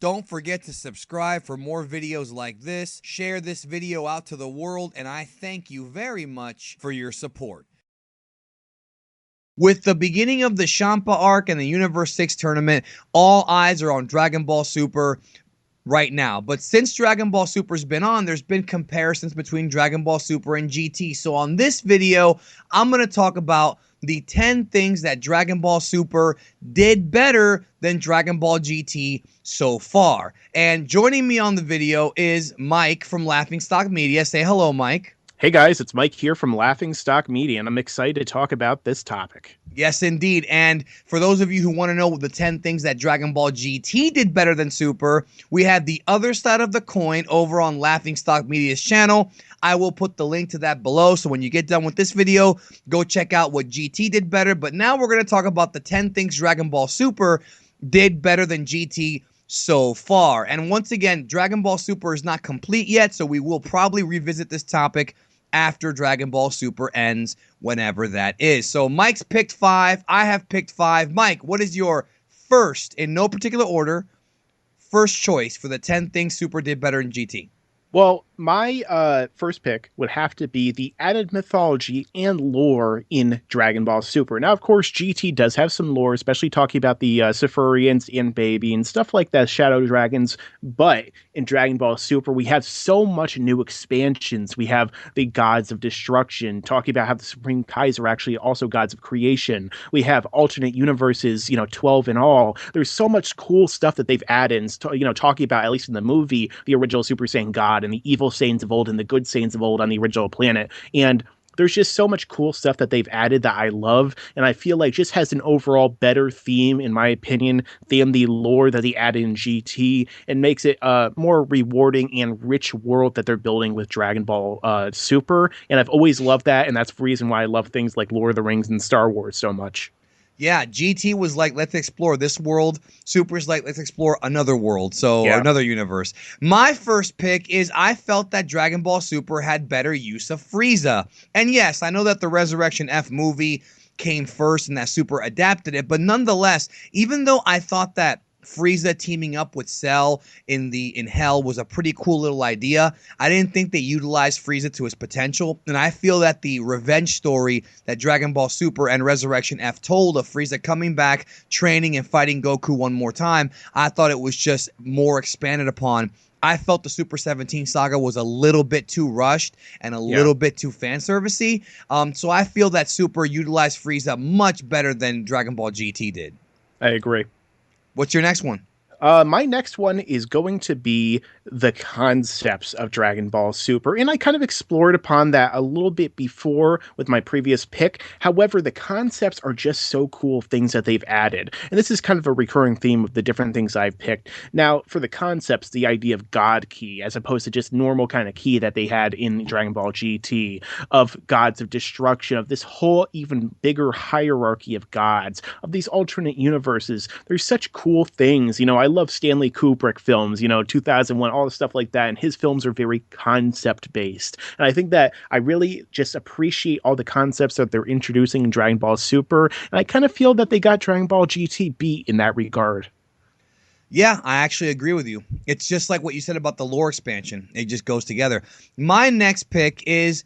Don't forget to subscribe for more videos like this. Share this video out to the world, and I thank you very much for your support. With the beginning of the Champa arc and the Universe 6 tournament, all eyes are on Dragon Ball Super right now. But since Dragon Ball Super's been on, there's been comparisons between Dragon Ball Super and GT. So on this video, I'm going to talk about the 10 things that Dragon Ball Super did better than Dragon Ball GT so far. And joining me on the video is Mike from LaughingStock Media. Say hello, Mike. Hey guys, it's Mike here from LaughingStock Media, and I'm excited to talk about this topic. Yes, indeed. And for those of you who want to know the 10 things that Dragon Ball GT did better than Super, we have the other side of the coin over on LaughingStock Media's channel. I will put the link to that below, so when you get done with this video, go check out what GT did better. But now we're going to talk about the 10 things Dragon Ball Super did better than GT so far. And once again, Dragon Ball Super is not complete yet, so we will probably revisit this topic after Dragon Ball Super ends, whenever that is. So Mike's picked 5. I have picked 5. Mike, what is your first, in no particular order, first choice for the 10 things Super did better in GT? Well, my first pick would have to be the added mythology and lore in Dragon Ball Super. Now, of course, GT does have some lore, especially talking about the Sifurians and Baby and stuff like that, Shadow Dragons. But in Dragon Ball Super, we have so much new expansions. We have the gods of destruction, talking about how the Supreme Kais are actually also gods of creation. We have alternate universes, 12 in all. There's so much cool stuff that they've added, talking about, at least in the movie, the original Super Saiyan God and the evil Saiyans of old and the good Saiyans of old on the original planet. And there's just so much cool stuff that they've added that I love, and I feel like just has an overall better theme, in my opinion, than the lore that they added in GT, and makes it a more rewarding and rich world that they're building with Dragon Ball Super. And I've always loved that, and that's the reason why I love things like Lord of the Rings and Star Wars so much. Yeah, GT was like, let's explore this world. Super's like, let's explore another world, so another universe. My first pick is I felt that Dragon Ball Super had better use of Frieza. And yes, I know that the Resurrection F movie came first and that Super adapted it, but nonetheless, even though I thought that Frieza teaming up with Cell in Hell was a pretty cool little idea, I didn't think they utilized Frieza to his potential, and I feel that the revenge story that Dragon Ball Super and Resurrection F told of Frieza coming back, training, and fighting Goku one more time, I thought it was just more expanded upon. I felt the Super 17 saga was a little bit too rushed and a little bit too fan servicey. So I feel that Super utilized Frieza much better than Dragon Ball GT did. I agree. What's your next one? My next one is going to be the concepts of Dragon Ball Super, and I kind of explored upon that a little bit before with my previous pick. However, the concepts are just so cool, things that they've added, and this is kind of a recurring theme of the different things I've picked. Now, for the concepts, the idea of God Ki, as opposed to just normal kind of Ki that they had in Dragon Ball GT, of gods of destruction, of this whole even bigger hierarchy of gods, of these alternate universes. There's such cool things. I love Stanley Kubrick films, 2001, all the stuff like that, and his films are very concept based. And I think that I really just appreciate all the concepts that they're introducing in Dragon Ball Super, and I kind of feel that they got Dragon Ball GT beat in that regard. Yeah, I actually agree with you. It's just like what you said about the lore expansion. It just goes together. My next pick is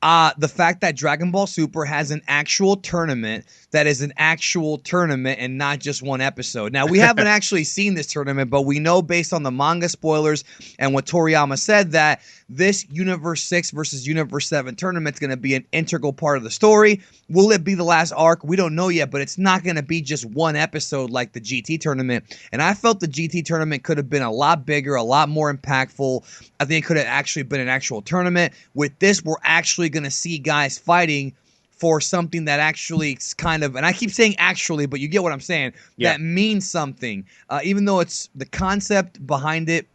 the fact that Dragon Ball Super has an actual tournament that is an actual tournament and not just one episode. Now, we haven't actually seen this tournament, but we know based on the manga spoilers and what Toriyama said that this Universe 6 versus Universe 7 tournament is going to be an integral part of the story. Will it be the last arc? We don't know yet, but it's not going to be just one episode like the GT tournament. And I felt the GT tournament could have been a lot bigger, a lot more impactful. I think it could have actually been an actual tournament. With this, we're actually going to see guys fighting for something that actually is kind of, and I keep saying actually, but you get what I'm saying, that means something. Even though it's the concept behind it,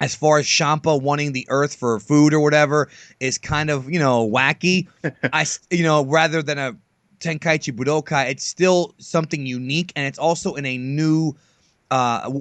as far as Champa wanting the Earth for food or whatever, is kind of, wacky. Rather than a Tenkaichi Budokai, it's still something unique, and it's also in a new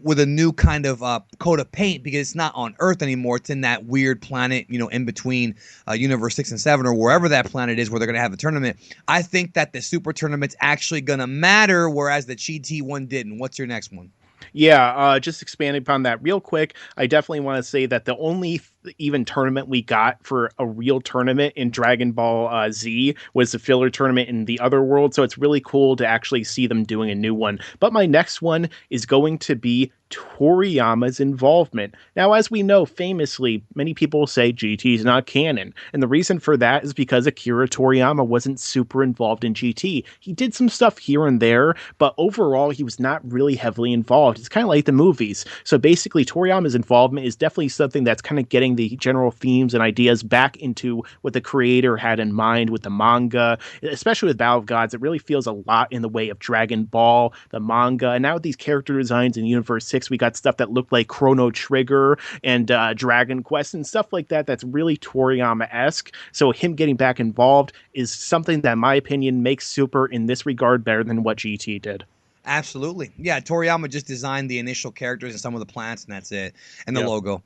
with a new kind of coat of paint, because it's not on Earth anymore. It's in that weird planet, in between Universe 6 and 7 or wherever that planet is where they're going to have the tournament. I think that the Super Tournament's actually going to matter, whereas the GT one didn't. What's your next one? Yeah, just expanding upon that real quick, I definitely want to say that the only even tournament we got for a real tournament in Dragon Ball Z was the filler tournament in the other world, so it's really cool to actually see them doing a new one. But my next one is going to be Toriyama's involvement. Now, as we know, famously, many people say GT is not canon, and the reason for that is because Akira Toriyama wasn't super involved in GT. He did some stuff here and there, but overall, he was not really heavily involved. It's kind of like the movies. So basically, Toriyama's involvement is definitely something that's kind of getting the general themes and ideas back into what the creator had in mind with the manga, especially with Battle of Gods. It really feels a lot in the way of Dragon Ball, the manga, and now with these character designs in Universe 6, we got stuff that looked like Chrono Trigger and Dragon Quest and stuff like that that's really Toriyama-esque. So him getting back involved is something that, in my opinion, makes Super in this regard better than what GT did. Absolutely. Yeah, Toriyama just designed the initial characters and some of the plants, and that's it. And the Yep. logo.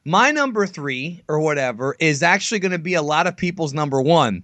My number 3, or whatever, is actually going to be a lot of people's number 1.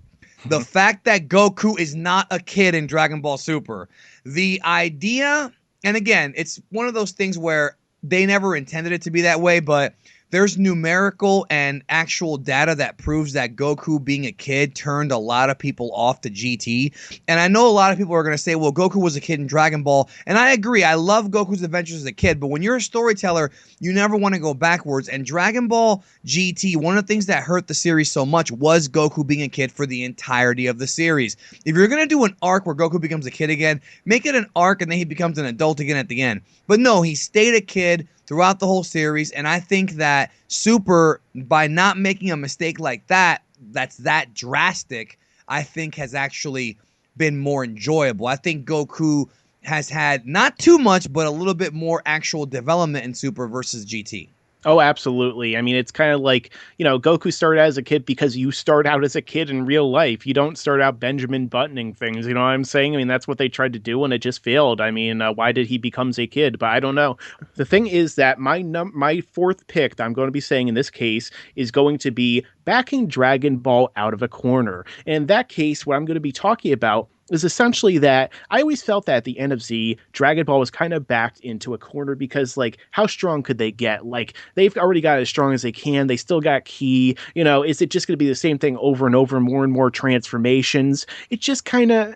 The fact that Goku is not a kid in Dragon Ball Super. The idea, and again, it's one of those things where they never intended it to be that way, but there's numerical and actual data that proves that Goku being a kid turned a lot of people off to GT. And I know a lot of people are going to say, well, Goku was a kid in Dragon Ball. And I agree. I love Goku's adventures as a kid. But when you're a storyteller, you never want to go backwards. And Dragon Ball GT, one of the things that hurt the series so much was Goku being a kid for the entirety of the series. If you're going to do an arc where Goku becomes a kid again, make it an arc and then he becomes an adult again at the end. But no, he stayed a kid throughout the whole series, and I think that Super, by not making a mistake like that, that's that drastic, I think has actually been more enjoyable. I think Goku has had not too much, but a little bit more actual development in Super versus GT. Oh, absolutely. I mean, it's kind of like, Goku started as a kid because you start out as a kid in real life. You don't start out Benjamin buttoning things. You know what I'm saying? I mean, that's what they tried to do and it just failed. I mean, why did he becomes a kid? But I don't know. The thing is that my fourth pick that I'm going to be saying in this case is going to be backing Dragon Ball out of a corner. In that case, what I'm going to be talking about is essentially that I always felt that at the end of Z, Dragon Ball was kind of backed into a corner because, like, how strong could they get? Like, they've already got as strong as they can. They still got Ki. Is it just going to be the same thing over and more transformations? It just kind of,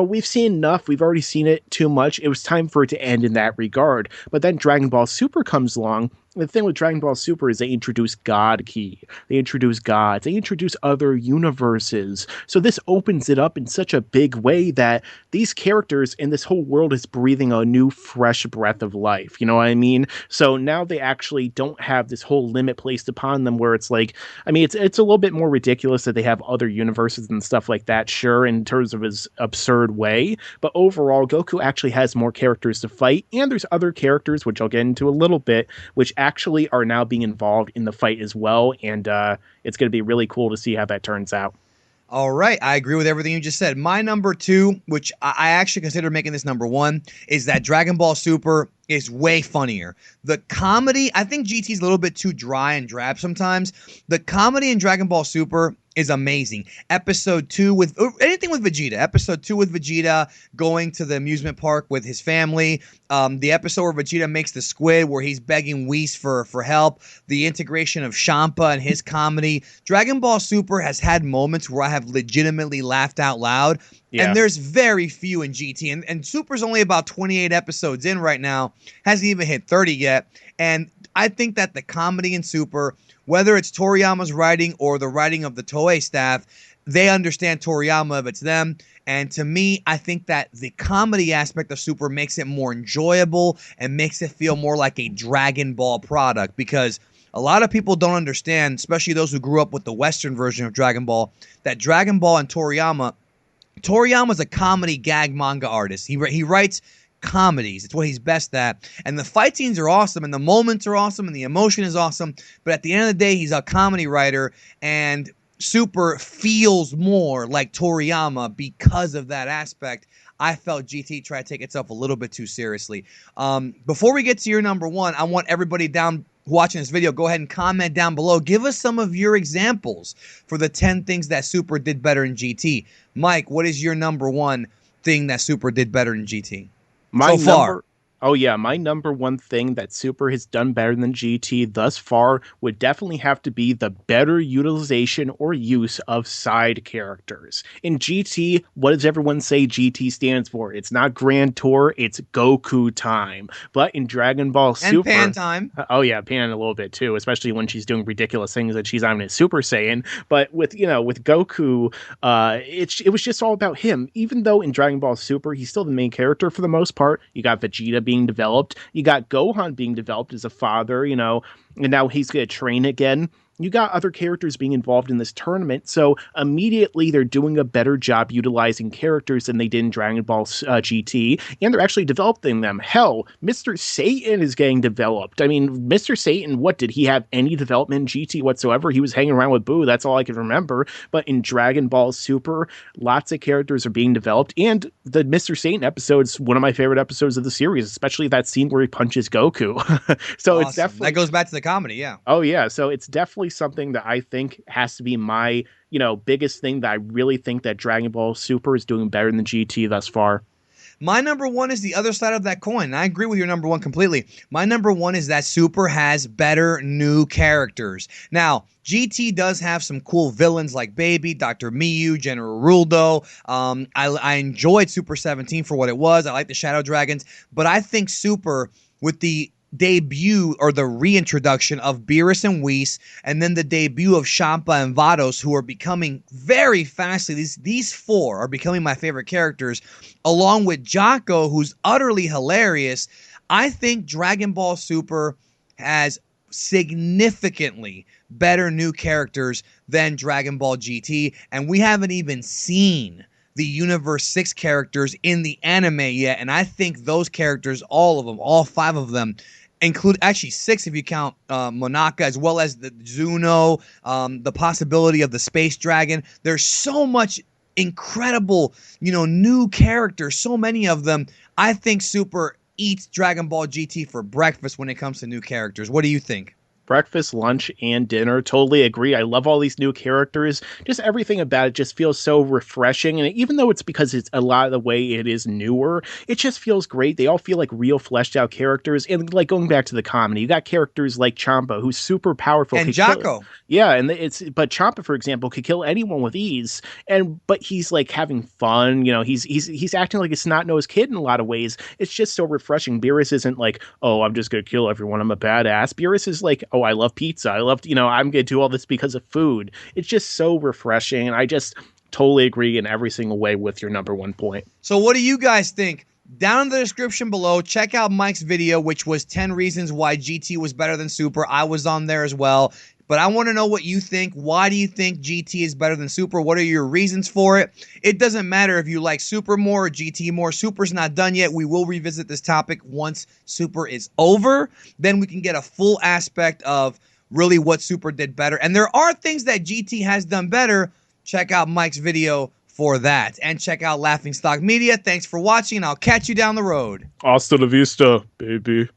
we've seen enough. We've already seen it too much. It was time for it to end in that regard. But then Dragon Ball Super comes along. The thing with Dragon Ball Super is they introduce God Ki. They introduce gods. They introduce other universes. So this opens it up in such a big way that these characters and this whole world is breathing a new, fresh breath of life. You know what I mean? So now they actually don't have this whole limit placed upon them where it's like, I mean, it's a little bit more ridiculous that they have other universes and stuff like that, sure, in terms of his absurd way. But overall, Goku actually has more characters to fight. And there's other characters, which I'll get into a little bit, which actually are now being involved in the fight as well, and it's going to be really cool to see how that turns out. All right, I agree with everything you just said. My number 2, which I actually consider making this number 1, is that Dragon Ball Super is way funnier. The comedy, I think GT is a little bit too dry and drab sometimes. The comedy in Dragon Ball Super is amazing. Episode 2 with anything with Vegeta. Episode 2 with Vegeta going to the amusement park with his family. The episode where Vegeta makes the squid, where he's begging Whis for help. The integration of Champa and his comedy. Dragon Ball Super has had moments where I have legitimately laughed out loud. Yeah. And there's very few in GT. And Super's only about 28 episodes in right now. Hasn't even hit 30 yet. And I think that the comedy in Super, whether it's Toriyama's writing or the writing of the Toei staff, they understand Toriyama if it's them. And to me, I think that the comedy aspect of Super makes it more enjoyable and makes it feel more like a Dragon Ball product, because a lot of people don't understand, especially those who grew up with the Western version of Dragon Ball, that Dragon Ball and Toriyama's a comedy gag manga artist. He writes comedies. It's what he's best at. And the fight scenes are awesome, and the moments are awesome, and the emotion is awesome. But at the end of the day, he's a comedy writer, and Super feels more like Toriyama because of that aspect. I felt GT tried to take itself a little bit too seriously. Before we get to your number 1, I want everybody down watching this video, go ahead and comment down below. Give us some of your examples for the 10 things that Super did better in GT. Mike, what is your number 1 thing that Super did better in GT? So far. Oh yeah, my number one thing that Super has done better than GT thus far would definitely have to be the better utilization or use of side characters. In GT, what does everyone say GT stands for? It's not Grand Tour, it's Goku time. But in Dragon Ball And Pan Super, time. oh yeah, Pan a little bit too, especially when she's doing ridiculous things that she's on a Super Saiyan. But with with Goku, it was just all about him. Even though in Dragon Ball Super, he's still the main character for the most part. You got Vegeta being developed, you got Gohan being developed as a father, and now he's going to train again. You got other characters being involved in this tournament, so immediately they're doing a better job utilizing characters than they did in Dragon Ball GT, and they're actually developing them. Hell, Mr. Satan is getting developed. I mean, Mr. Satan, what, did he have any development in GT whatsoever? He was hanging around with Boo, that's all I can remember. But in Dragon Ball Super, lots of characters are being developed, and the Mr. Satan episode's one of my favorite episodes of the series, especially that scene where he punches Goku. So Awesome. it's definitely, That goes back to the comedy, yeah. oh yeah, so it's definitely something that I think has to be my, biggest thing that I really think that Dragon Ball Super is doing better than GT thus far. My number one is the other side of that coin. And I agree with your number one completely. My number one is that Super has better new characters. Now, GT does have some cool villains like Baby, Dr. Miyu, General Ruldo. I enjoyed Super 17 for what it was. I like the Shadow Dragons. But I think Super, with the debut or the reintroduction of Beerus and Whis, and then the debut of Champa and Vados, who are becoming very fastly, these four are becoming my favorite characters, along with Jocko, who's utterly hilarious. I think Dragon Ball Super has significantly better new characters than Dragon Ball GT, and we haven't even seen the Universe 6 characters in the anime yet, and I think those characters, all of them, all five of them, include actually six if you count Monaka, as well as the Zuno, the possibility of the Space Dragon. There's so much incredible, new characters, so many of them. I think Super eats Dragon Ball GT for breakfast when it comes to new characters. What do you think? Breakfast, lunch, and dinner. Totally agree. I love all these new characters. Just everything about it just feels so refreshing. And even though it's because it's a lot of the way it is newer, it just feels great. They all feel like real fleshed out characters. And like going back to the comedy, you got characters like Champa, who's super powerful. And Jocko. Yeah, and but Champa, for example, could kill anyone with ease. But he's like having fun. He's acting like a snot-nosed kid in a lot of ways. It's just so refreshing. Beerus isn't like, oh, I'm just gonna kill everyone, I'm a badass. Beerus is like, oh, I love pizza. I love, I'm going to do all this because of food. It's just so refreshing. And I just totally agree in every single way with your number one point. So what do you guys think? Down in the description below, check out Mike's video, which was 10 reasons why GT was better than Super. I was on there as well. But I want to know what you think. Why do you think GT is better than Super? What are your reasons for it? It doesn't matter if you like Super more or GT more. Super's not done yet. We will revisit this topic once Super is over. Then we can get a full aspect of really what Super did better. And there are things that GT has done better. Check out Mike's video for that. And check out LaughingStock Media. Thanks for watching. I'll catch you down the road. Hasta la vista, baby.